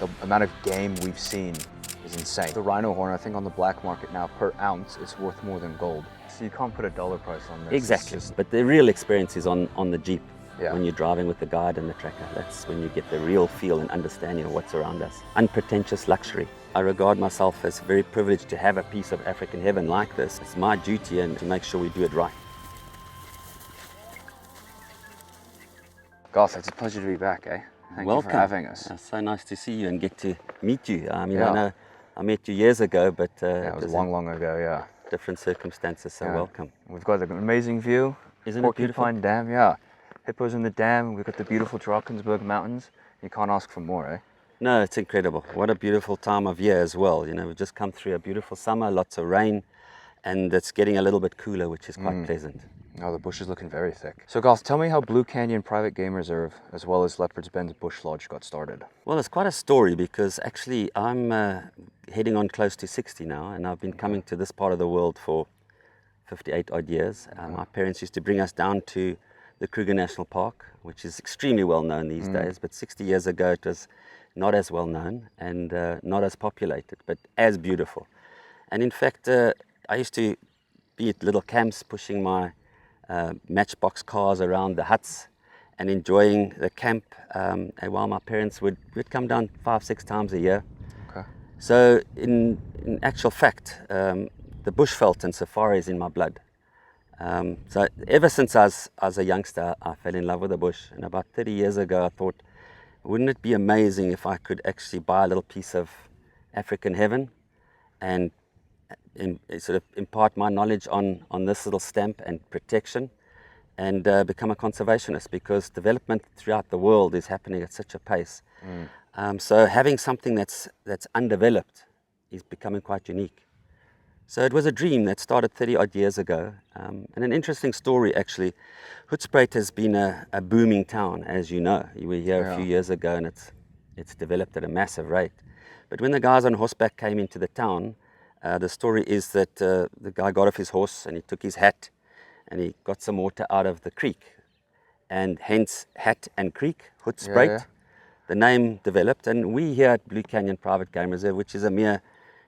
The amount of game we've seen is insane. The rhino horn, I think on the black market now, per ounce, it's worth more than gold. So you can't put a dollar price on this. Exactly, but the real experience is on the Jeep. Yeah. When you're driving with the guide and the tracker. That's when you get the real feel and understanding of what's around us. Unpretentious luxury. I regard myself as very privileged to have a piece of African heaven like this. It's my duty and to make sure we do it right. Garth, it's a pleasure to be back, eh? Thank Welcome. you for having us. It's so nice to see you and get to meet you. I mean, Yeah. I know I met you years ago, but Yeah, it was long ago, yeah. different circumstances, so Yeah. welcome. We've got an amazing view. Isn't it beautiful? Porcupine Dam, yeah. Hippos in the dam, we've got the beautiful Drakensberg Mountains. You can't ask for more, eh? No, it's incredible. What a beautiful time of year as well. You know, we've just come through a beautiful summer, lots of rain, and it's getting a little bit cooler, which is quite pleasant. Oh, the bush is looking very thick. So Garth, tell me how Blue Canyon Private Game Reserve, as well as Leopard's Bend Bush Lodge, got started. Well, it's quite a story because actually I'm heading on close to 60 now, and I've been coming to this part of the world for 58 odd years. My parents used to bring us down to the Kruger National Park, which is extremely well known these days, but 60 years ago it was not as well known and not as populated, but as beautiful. And in fact, I used to be at little camps pushing my matchbox cars around the huts and enjoying the camp, and while my parents would come down 5-6 times a year. Okay. So in actual fact, the bushveld and safari is in my blood. So ever since I was a youngster, I fell in love with the bush. And about 30 years ago, I thought, wouldn't it be amazing if I could actually buy a little piece of African heaven and sort of impart my knowledge on this little stamp and protection and become a conservationist, because development throughout the world is happening at such a pace. So having something that's undeveloped is becoming quite unique. So it was a dream that started 30 odd years ago. And an interesting story actually, Hoedspruit has been a booming town, as you know. You were here a few years ago and it's developed at a massive rate. But when the guys on horseback came into the town, the story is that the guy got off his horse and he took his hat and he got some water out of the creek. And hence hat and creek, Hoedspruit. The name developed, and we here at Blue Canyon Private Game Reserve, which is a mere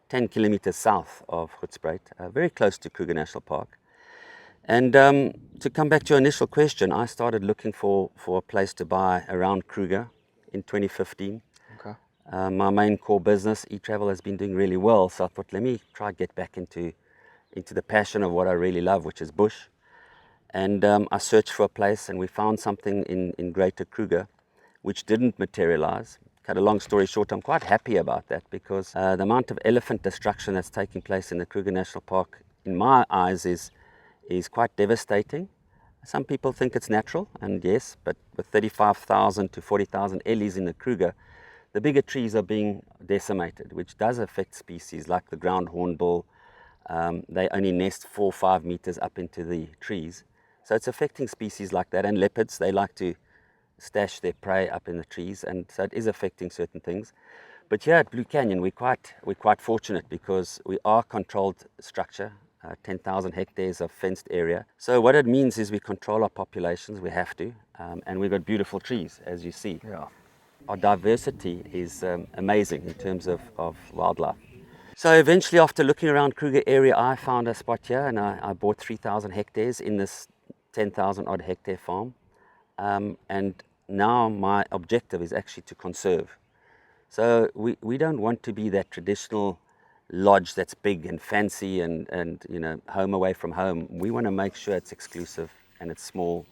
10 kilometers south of Hoedspruit, very close to Kruger National Park. And to come back to your initial question, I started looking for a place to buy around Kruger in 2015. Okay. My main core business, e-travel, has been doing really well, so I thought, let me try to get back into the passion of what I really love, which is bush. And I searched for a place, and we found something in Greater Kruger, which didn't materialize. Cut a long story short, I'm quite happy about that, because the amount of elephant destruction that's taking place in the Kruger National Park, in my eyes, is quite devastating. Some people think it's natural, and yes, but with 35,000 to 40,000 ellies in the Kruger, the bigger trees are being decimated, which does affect species like the ground hornbill. They only nest 4 or 5 meters up into the trees. So it's affecting species like that, and leopards, they like to stash their prey up in the trees, and so it is affecting certain things. But here at Blue Canyon, we're quite fortunate because we are controlled structure, 10,000 hectares of fenced area. So what it means is we control our populations, we have to, and we've got beautiful trees, as you see. Yeah. Our diversity is amazing in terms of wildlife. So eventually, after looking around Kruger area, I found a spot here, and I bought 3,000 hectares in this 10,000 odd hectare farm. And now my objective is actually to conserve. So we don't want to be that traditional lodge that's big and fancy and you know, home away from home. We want to make sure it's exclusive and it's small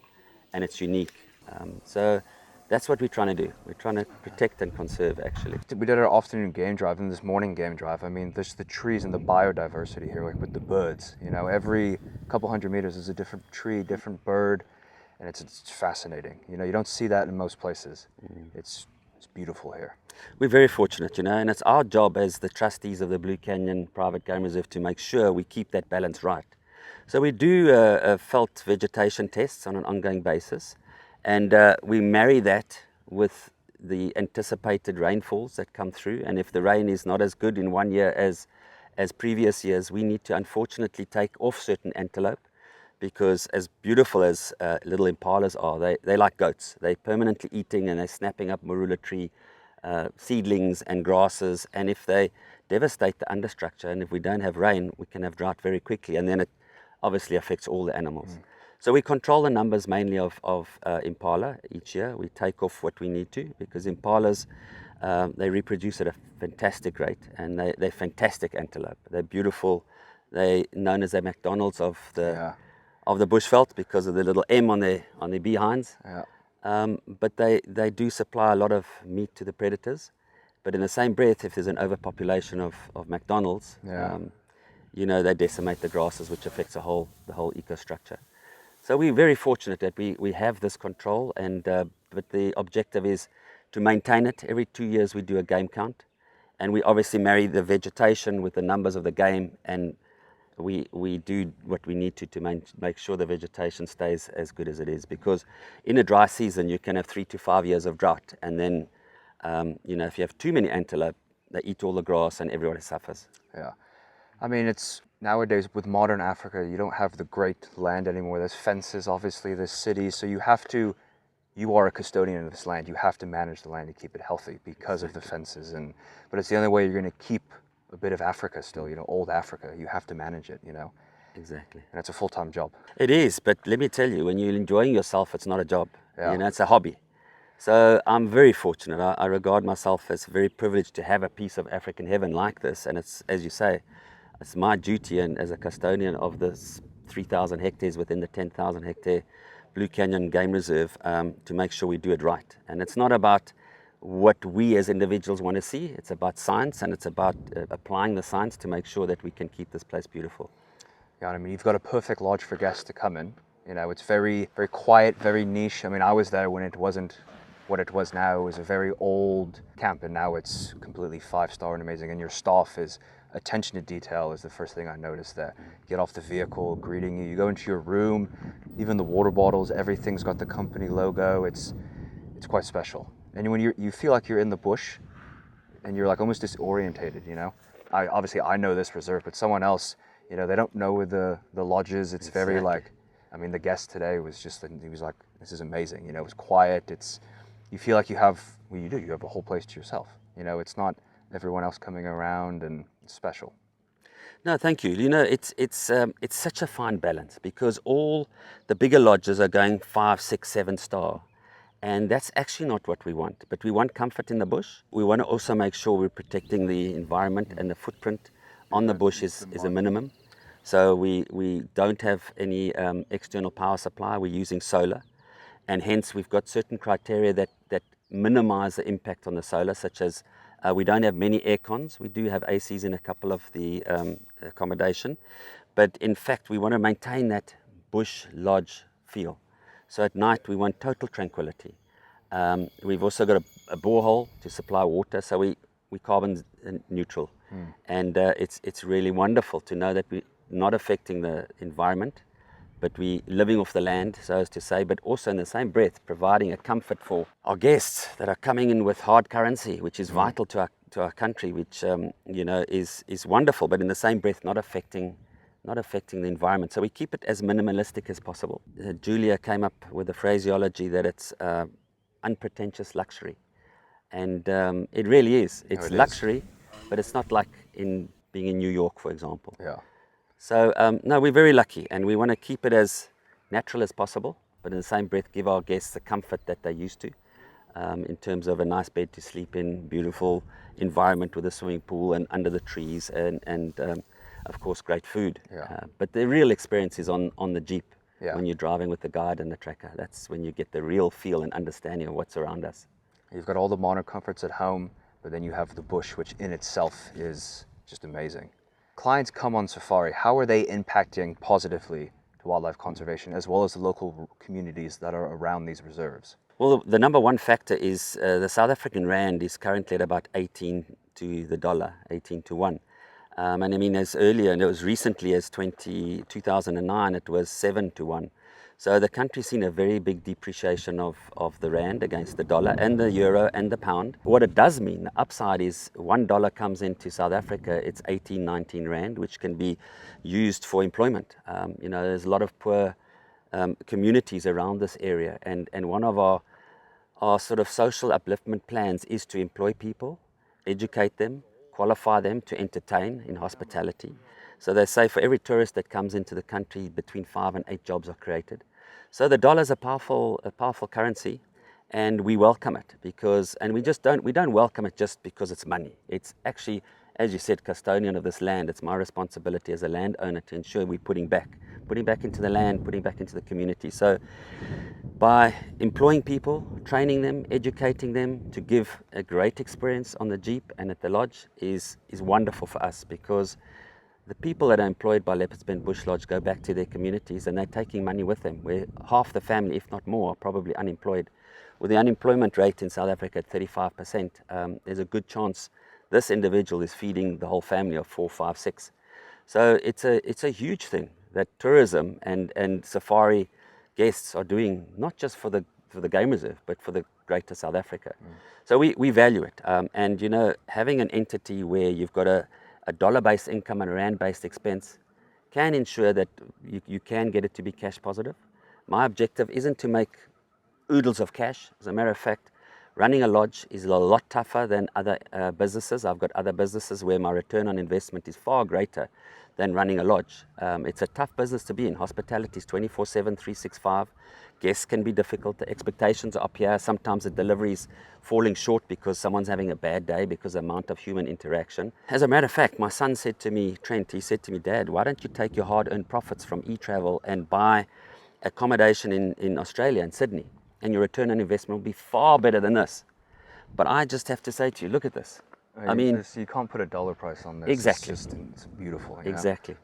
and it's unique. So that's what we're trying to do. We're trying to protect and conserve, actually. We did our afternoon game drive and this morning game drive. I mean, there's the trees and the biodiversity here, like with the birds. You know, every couple hundred meters is a different tree, different bird. And it's fascinating. You know, you don't see that in most places. It's beautiful here. We're very fortunate, you know, and it's our job as the trustees of the Blue Canyon Private Game Reserve to make sure we keep that balance right. So we do felt vegetation tests on an ongoing basis, and we marry that with the anticipated rainfalls that come through. And if the rain is not as good in one year as previous years, we need to unfortunately take off certain antelope, because as beautiful as little impalas are, they like goats. They're permanently eating and they're snapping up marula tree seedlings and grasses, and if they devastate the understructure, and if we don't have rain, we can have drought very quickly, and then it obviously affects all the animals. So we control the numbers mainly of impala each year. We take off what we need to, because impalas, they reproduce at a fantastic rate, and they're fantastic antelope. They're beautiful. They're known as the McDonald's of the bushveld because of the little M on their behinds. But they do supply a lot of meat to the predators. But in the same breath, if there's an overpopulation of McDonald's, they decimate the grasses, which affects the whole ecostructure. So we're very fortunate that we have this control, and but the objective is to maintain it. Every 2 years we do a game count, and we obviously marry the vegetation with the numbers of the game, and we do what we need to make sure the vegetation stays as good as it is, because in a dry season you can have 3 to 5 years of drought, and then if you have too many antelope, they eat all the grass and everybody suffers. Yeah, I mean, it's nowadays with modern Africa, you don't have the great land anymore. There's fences, obviously, there's cities, so you are a custodian of this land. You have to manage the land to keep it healthy because of the fences, but it's the only way you're going to keep a bit of Africa still, old Africa. You have to manage it, Exactly. And it's a full-time job. It is, but let me tell you, when you're enjoying yourself, it's not a job. Yeah. It's a hobby. So I'm very fortunate. I regard myself as very privileged to have a piece of African heaven like this, and it's, as you say, it's my duty, and as a custodian of this 3,000 hectares within the 10,000 hectare Blue Canyon Game Reserve, to make sure we do it right. And it's not about what we as individuals want to see. It's about science, and it's about applying the science to make sure that we can keep this place beautiful. Yeah, I mean, you've got a perfect lodge for guests to come in. It's very, very quiet, very niche. I mean, I was there when it wasn't what it was now. It was a very old camp, and now it's completely 5-star and amazing. And your staff is attention to detail is the first thing I noticed there. Get off the vehicle, greeting you. You go into your room, even the water bottles, everything's got the company logo. It's quite special. And when you feel like you're in the bush, and you're like almost disorientated. I know this reserve, but someone else, they don't know the lodges. It's Exactly. very the guest today was he was like, this is amazing. It was quiet. You feel like you have a whole place to yourself. It's not everyone else coming around, and it's special. No, thank you. It's such a fine balance, because all the bigger lodges are going 5, 6, 7 star. And that's actually not what we want. But we want comfort in the bush. We want to also make sure we're protecting the environment, and the footprint on the bush is a minimum. So we don't have any external power supply. We're using solar. And hence we've got certain criteria that minimize the impact on the solar, such as we don't have many air cons. We do have ACs in a couple of the accommodation. But in fact, we want to maintain that bush lodge feel. So at night, we want total tranquility. We've also got a borehole to supply water, so we're carbon neutral. And it's really wonderful to know that we're not affecting the environment, but we're living off the land, so as to say, but also in the same breath, providing a comfort for our guests that are coming in with hard currency, which is vital to our country, which is wonderful, but in the same breath, not affecting the environment. So we keep it as minimalistic as possible. Julia came up with the phraseology that it's unpretentious luxury. And it really is. It's luxury, but it's not like being in New York, for example. Yeah. So no, we're very lucky, and we want to keep it as natural as possible, but in the same breath give our guests the comfort that they're used to, in terms of a nice bed to sleep in, beautiful environment with a swimming pool and under the trees, and of course great food. Yeah. But the real experience is on the Jeep, Yeah. when you're driving with the guide and the tracker. That's when you get the real feel and understanding of what's around us. You've got all the modern comforts at home, but then you have the bush, which in itself is just amazing. Clients come on safari. How are they impacting positively to wildlife conservation, as well as the local communities that are around these reserves? Well, the number one factor is the South African rand is currently at about 18 to the dollar, 18 to 1. And I mean, as earlier, and it was recently as 2009, it was 7 to 1. So the country's seen a very big depreciation of the rand against the dollar and the euro and the pound. What it does mean, the upside is $1 comes into South Africa, it's 18, 19 rand, which can be used for employment. There's a lot of poor communities around this area, and one of our our sort of social upliftment plans is to employ people, educate them, qualify them to entertain in hospitality. So they say for every tourist that comes into the country, between 5 and 8 jobs are created. So the dollar is a powerful currency, and we welcome it because, and we don't welcome it just because it's money. It's actually, as you said, custodian of this land. It's my responsibility as a landowner to ensure we're putting back into the land, putting back into the community. So by employing people, training them, educating them to give a great experience on the Jeep and at the lodge is wonderful for us, because the people that are employed by Leopard's Bend Bush Lodge go back to their communities and they're taking money with them, where half the family, if not more, are probably unemployed. With the unemployment rate in South Africa at 35%, there's a good chance this individual is feeding the whole family of 4, 5, 6. So it's a huge thing that tourism and safari guests are doing, not just for the game reserve, but for the greater South Africa. So we value it. And, you know, having an entity where you've got a dollar-based income and a rand-based expense can ensure that you can get it to be cash positive. My objective isn't to make oodles of cash. As a matter of fact, running a lodge is a lot tougher than other businesses. I've got other businesses where my return on investment is far greater than running a lodge. It's a tough business to be in. Hospitality is 24/7, 365. Guests can be difficult. The expectations are up here. Sometimes the delivery is falling short because someone's having a bad day because of the amount of human interaction. As a matter of fact, my son said to me, Trent, he said to me, Dad, why don't you take your hard-earned profits from e-travel and buy accommodation in Australia, in Sydney, and your return on investment will be far better than this. But I just have to say to you, look at this. I mean, you can't put a dollar price on this. Exactly. It's beautiful. You know? Exactly.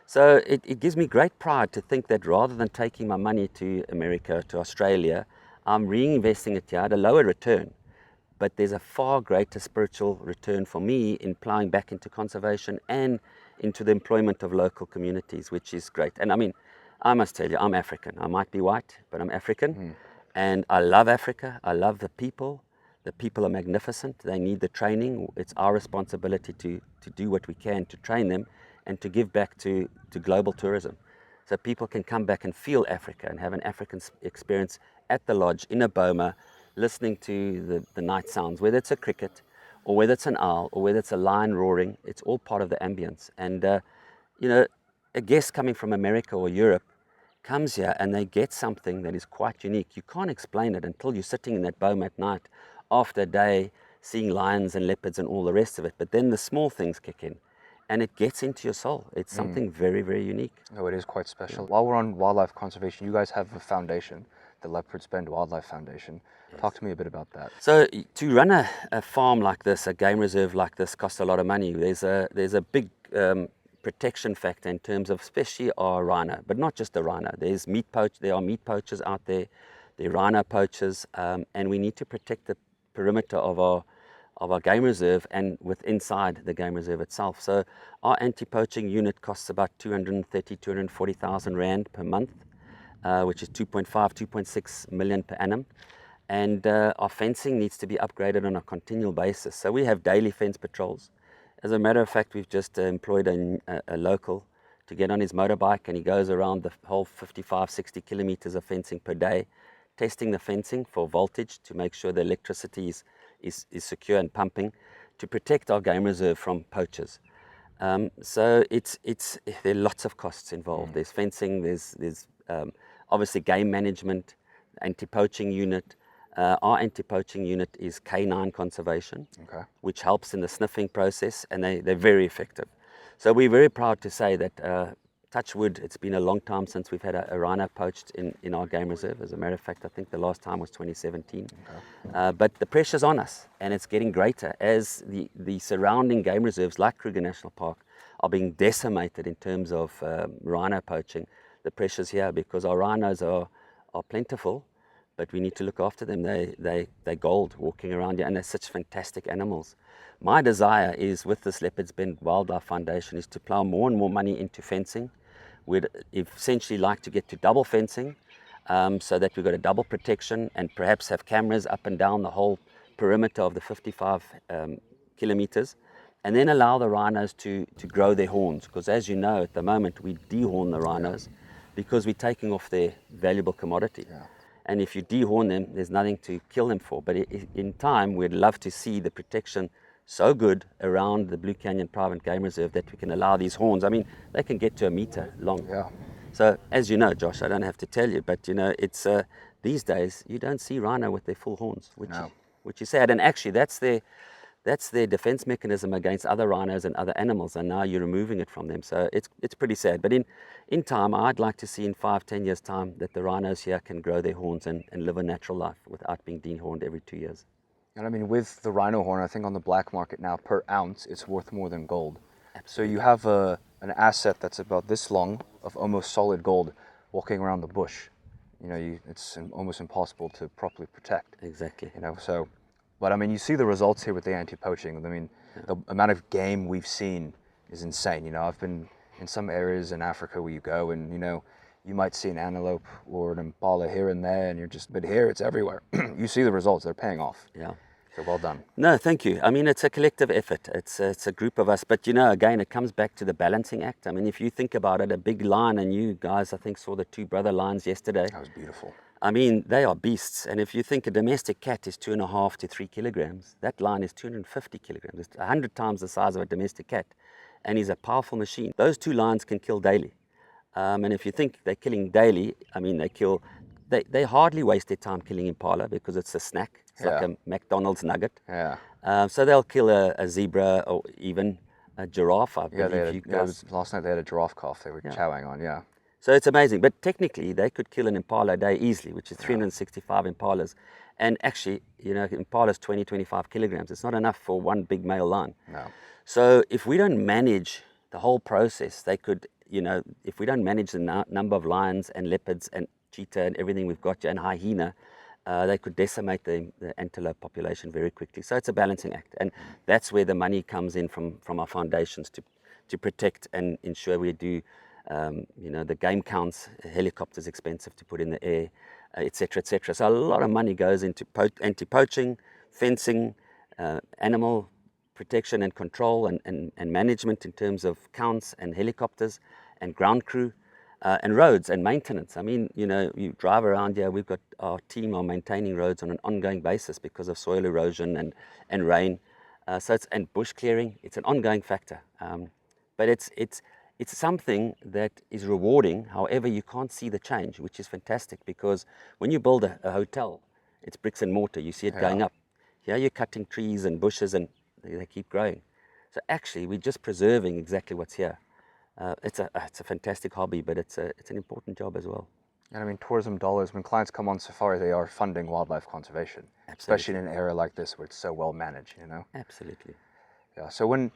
So it gives me great pride to think that rather than taking my money to America, to Australia, I'm reinvesting it here at a lower return. But there's a far greater spiritual return for me in plowing back into conservation and into the employment of local communities, which is great. And I mean, I must tell you, I'm African. I might be white, but I'm African. And I love Africa. I love the people. The people are magnificent. They need the training. It's our responsibility to do what we can to train them and to give back to global tourism. So people can come back and feel Africa and have an African experience at the lodge in a boma, listening to the night sounds, whether it's a cricket or whether it's an owl or whether it's a lion roaring. It's all part of the ambience. And, you know, a guest coming from America or Europe comes here and they get something that is quite unique. You can't explain it until you're sitting in that boma at night after a day, seeing lions and leopards and all the rest of it. But then the small things kick in and it gets into your soul. It's something very, very unique. Oh, it is quite special. While we're on wildlife conservation, you guys have a foundation, the Leopard's Bend Wildlife Foundation. Talk to me a bit about that. So to run a farm like this, a game reserve like this, costs a lot of money. There's a big protection factor in terms of especially our rhino, but not just the rhino. There are meat poachers out there, there are rhino poachers, and we need to protect the perimeter of our game reserve and inside the game reserve itself. So our anti-poaching unit costs about 240,000 Rand per month, which is 2.6 million per annum. And our fencing needs to be upgraded on a continual basis. So we have daily fence patrols. As a matter of fact, we've just employed a local to get on his motorbike, and he goes around the whole 55, 60 kilometers of fencing per day, testing the fencing for voltage to make sure the electricity is secure and pumping to protect our game reserve from poachers. So there are lots of costs involved. There's fencing, there's obviously game management, anti-poaching unit. Our anti-poaching unit is canine conservation, which helps in the sniffing process, and they're very effective. So we're very proud to say that, touch wood, it's been a long time since we've had a rhino poached in our game reserve. As a matter of fact, I think the last time was 2017. But the pressure's on us, and it's getting greater as the surrounding game reserves like Kruger National Park are being decimated in terms of rhino poaching. The pressure's here because our rhinos are plentiful, but we need to look after them. They're gold walking around here, and they're such fantastic animals. My desire is, with this Leopard's Bend Wildlife Foundation, is to plow more and more money into fencing. We'd essentially like to get to double fencing, so that we've got a double protection and perhaps have cameras up and down the whole perimeter of the 55 kilometers, and then allow the rhinos to grow their horns. Because as you know, at the moment, we dehorn the rhinos because we're taking off their valuable commodity. And if you dehorn them, there's nothing to kill them for. But in time, we'd love to see the protection so good around the Blue Canyon Private Game Reserve that we can allow these horns. I mean, they can get to 1 meter long. Yeah. So as you know, Josh, I don't have to tell you, but it's these days you don't see rhino with their full horns, which is sad. And actually, that's their defense mechanism against other rhinos and other animals, and now you're removing it from them. So it's pretty sad. But in time, I'd like to see in 5-10 years' time that the rhinos here can grow their horns and live a natural life without being dehorned every 2 years. And I mean, with the rhino horn, I think on the black market now, per ounce, it's worth more than gold. Absolutely. So you have an asset that's about this long of almost solid gold walking around the bush. It's almost impossible to properly protect. Exactly. So, but I mean, you see the results here with the anti-poaching. I mean, the amount of game we've seen is insane. I've been in some areas in Africa where you go and, you might see an antelope or an impala here and there, and but here it's everywhere. You see the results, they're paying off. Yeah. So well done. No, thank you. I mean, it's a collective effort. It's a group of us. But, again, it comes back to the balancing act. I mean, if you think about it, a big lion, and you guys, I think, saw the 2 brother lions yesterday. That was beautiful. I mean, they are beasts. And if you think a domestic cat is 2.5 to 3 kilograms, that lion is 250 kilograms. It's 100 times the size of a domestic cat. And he's a powerful machine. Those 2 lions can kill daily. And if you think they're killing daily, I mean, they hardly waste their time killing impala because it's a snack. It's like a McDonald's nugget. Yeah. So they'll kill a zebra or even a giraffe, I believe. Last night they had a giraffe calf they were chowing on, yeah. So it's amazing. But technically, they could kill an impala a day easily, which is 365 impalas. And actually, impala's 20-25 kilograms. It's not enough for one big male lion. No. So if we don't manage the whole process, they could, if we don't manage the number of lions and leopards and cheetah and everything we've got here, and hyena, they could decimate the antelope population very quickly. So it's a balancing act. And that's where the money comes in from our foundations to protect and ensure we do, the game counts. Helicopters expensive to put in the air, et cetera, et cetera. So a lot of money goes into anti-poaching, fencing, animal protection and control and management in terms of counts and helicopters and ground crew and roads and maintenance. I mean, you drive around here, we've got our team are maintaining roads on an ongoing basis because of soil erosion and rain. And bush clearing, it's an ongoing factor. But it's something that is rewarding. However, you can't see the change, which is fantastic, because when you build a hotel, it's bricks and mortar. You see it going up. Here you're cutting trees and bushes and they keep growing. So actually, we're just preserving exactly what's here. It's a fantastic hobby, but it's an important job as well. And I mean, tourism dollars, when clients come on safari, they are funding wildlife conservation. Absolutely. Especially in an area like this where it's so well managed, Absolutely. Yeah, so when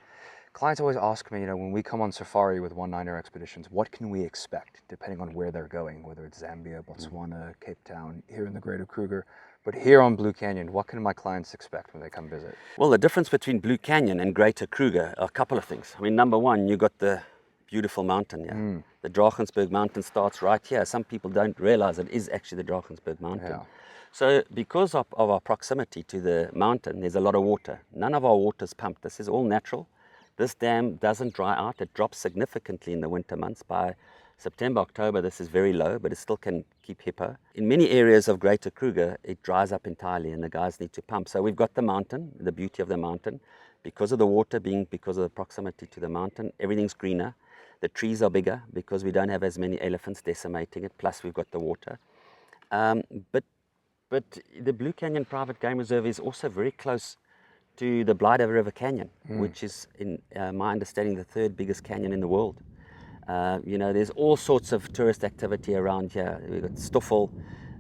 clients always ask me, when we come on safari with 1-9er expeditions, what can we expect, depending on where they're going, whether it's Zambia, Botswana, Cape Town, here in the Greater Kruger. But here on Blue Canyon, what can my clients expect when they come visit? Well, the difference between Blue Canyon and Greater Kruger are a couple of things. I mean, number one, you've got the beautiful mountain here. The Drakensberg mountain starts right here. Some people don't realize it is actually the Drakensberg mountain. Yeah. So because of our proximity to the mountain, there's a lot of water. None of our water is pumped. This is all natural. This dam doesn't dry out. It drops significantly in the winter months. By September, October, this is very low, but it still can keep hippo. In many areas of Greater Kruger, it dries up entirely and the guys need to pump. So we've got the mountain, the beauty of the mountain. Because of the water because of the proximity to the mountain, everything's greener. The trees are bigger because we don't have as many elephants decimating it, plus we've got the water. But the Blue Canyon Private Game Reserve is also very close to the Blyde River Canyon, which is, in my understanding, the 3rd biggest canyon in the world. There's all sorts of tourist activity around here. We've got Stoffel,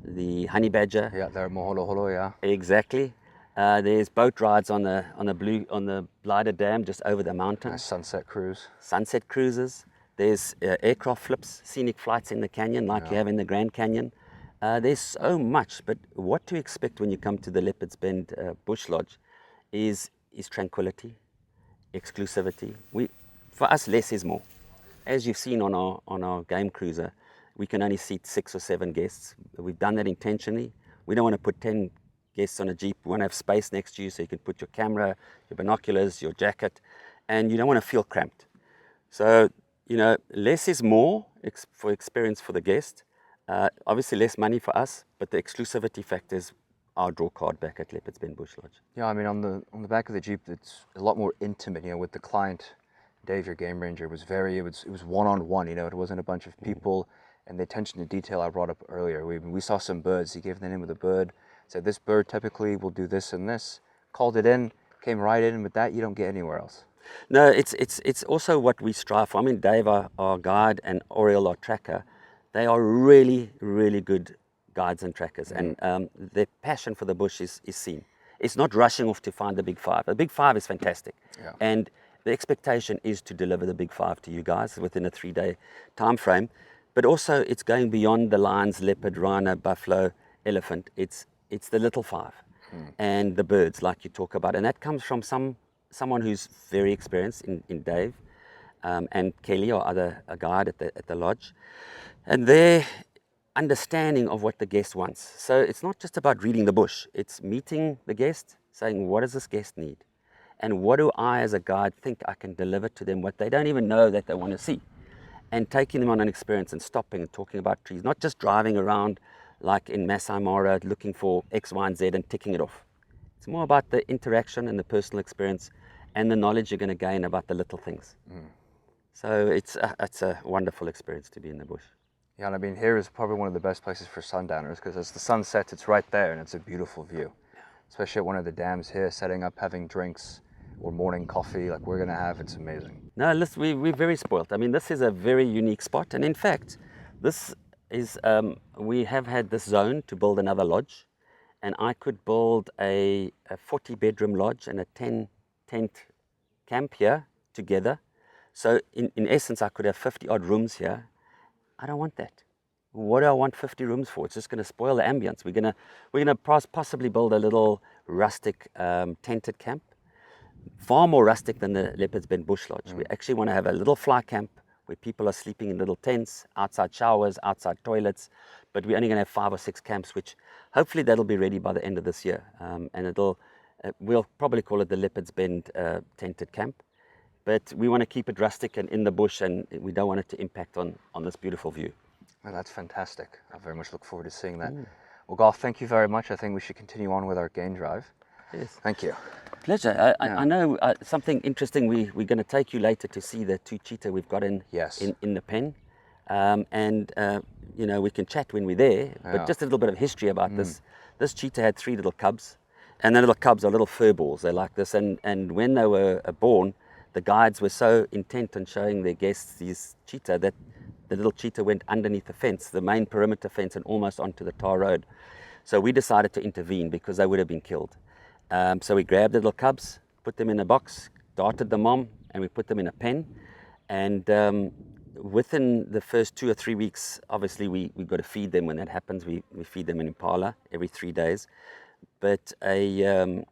the honey badger. Yeah, they're Moholoholo, yeah. Exactly. There's boat rides on the Blyde Dam just over the mountain. Nice sunset cruise. Sunset cruises. There's aircraft flips, scenic flights in the canyon like you have in the Grand Canyon. There's so much, but what to expect when you come to the Leopard's Bend Bush Lodge is tranquility, exclusivity. For us, less is more. As you've seen on our game cruiser, we can only seat 6 or 7 guests. We've done that intentionally. We don't want to put 10 guests on a Jeep. We want to have space next to you so you can put your camera, your binoculars, your jacket, and you don't want to feel cramped. So, less is more for experience for the guest. Obviously less money for us, but the exclusivity factor is our draw card back at Leopard's Bend Bush Lodge. Yeah, I mean, on the back of the Jeep, it's a lot more intimate. You know, with the client, Dave, your game ranger, it was one-on-one. You know, it wasn't a bunch of people. And the attention to detail I brought up earlier. We saw some birds. He gave the name of the bird. Said this bird typically will do this and this. Called it in. Came right in. With that, you don't get anywhere else. No, it's also what we strive for. I mean, Dave, our guide, and Oriel, our tracker, they are really, really good guides and trackers, and their passion for the bush is seen. It's not rushing off to find the big five. The big five is fantastic, and the expectation is to deliver the big five to you guys within a 3-day time frame. But also, it's going beyond the lions, leopard, rhino, buffalo, elephant. It's the little five, and the birds, like you talk about, and that comes from someone who's very experienced in Dave, and Kelly, our other guide at the lodge, and their understanding of what the guest wants. So it's not just about reading the bush, it's meeting the guest, saying, what does this guest need? And what do I as a guide think I can deliver to them, what they don't even know that they want to see? And taking them on an experience and stopping and talking about trees, not just driving around like in Masai Mara looking for X, Y, and Z and ticking it off. It's more about the interaction and the personal experience and the knowledge you're going to gain about the little things. So it's a wonderful experience to be in the bush. Yeah, and I mean, here is probably one of the best places for sundowners, because as the sun sets, it's right there, and it's a beautiful view. Especially at one of the dams here, setting up, having drinks, or morning coffee like we're going to have. It's amazing. No, listen, we're very spoilt. I mean, this is a very unique spot, and in fact, this is, we have had this zone to build another lodge, and I could build a 40-bedroom lodge and a 10-tent camp here together. So in essence, I could have 50-odd rooms here. I don't want that. What do I want 50 rooms for? It's just going to spoil the ambience. We're gonna possibly build a little rustic tented camp, far more rustic than the Leopard's Bend Bush Lodge. We actually want to have a little fly camp where people are sleeping in little tents, outside showers, outside toilets, but we're only going to have 5 or 6 camps, which hopefully that'll be ready by the end of this year. And we'll probably call it the Leopard's Bend tented camp. But we want to keep it rustic and in the bush, and we don't want it to impact on this beautiful view. Well, that's fantastic. I very much look forward to seeing that. Well, Garth, thank you very much. I think we should continue on with our game drive. Yes. Thank you. Pleasure. I know something interesting. We're going to take you later to see the 2 cheetah we've got in the pen. You know, we can chat when we're there, but just a little bit of history about this. This cheetah had 3 little cubs, and the little cubs are little fur balls. They're like this, and when they were born, the guides were so intent on showing their guests these cheetah that the little cheetah went underneath the fence, the main perimeter fence, and almost onto the tar road. So we decided to intervene because they would have been killed. So we grabbed the little cubs, put them in a box, darted the mom, and we put them in a pen. And within the first 2 or 3 weeks, obviously we've got to feed them. When that happens, we feed them an impala every 3 days. But a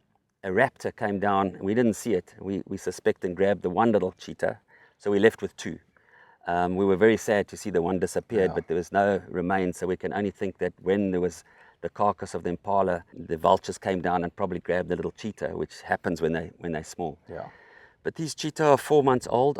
raptor came down. We didn't see it. We suspect and grabbed the one little cheetah, so we left with 2. We were very sad to see the one disappeared, but there was no remains, so we can only think that when there was the carcass of the impala, the vultures came down and probably grabbed the little cheetah, which happens when they're small. Yeah. But these cheetah are 4 months old,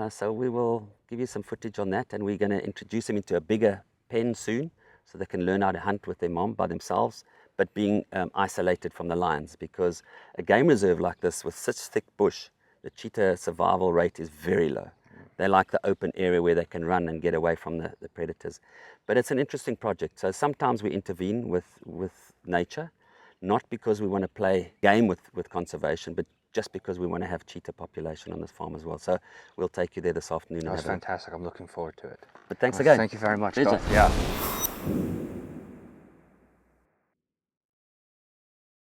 so we will give you some footage on that, and we're going to introduce them into a bigger pen soon, so they can learn how to hunt with their mom by themselves, but being isolated from the lions, because a game reserve like this with such thick bush, the cheetah survival rate is very low. They like the open area where they can run and get away from the predators. But it's an interesting project. So sometimes we intervene with nature, not because we want to play game with conservation, but just because we want to have cheetah population on this farm as well. So we'll take you there this afternoon. That's fantastic. I'm looking forward to it. But thanks again. Thank you very much, Pleasure. Garth. Yeah.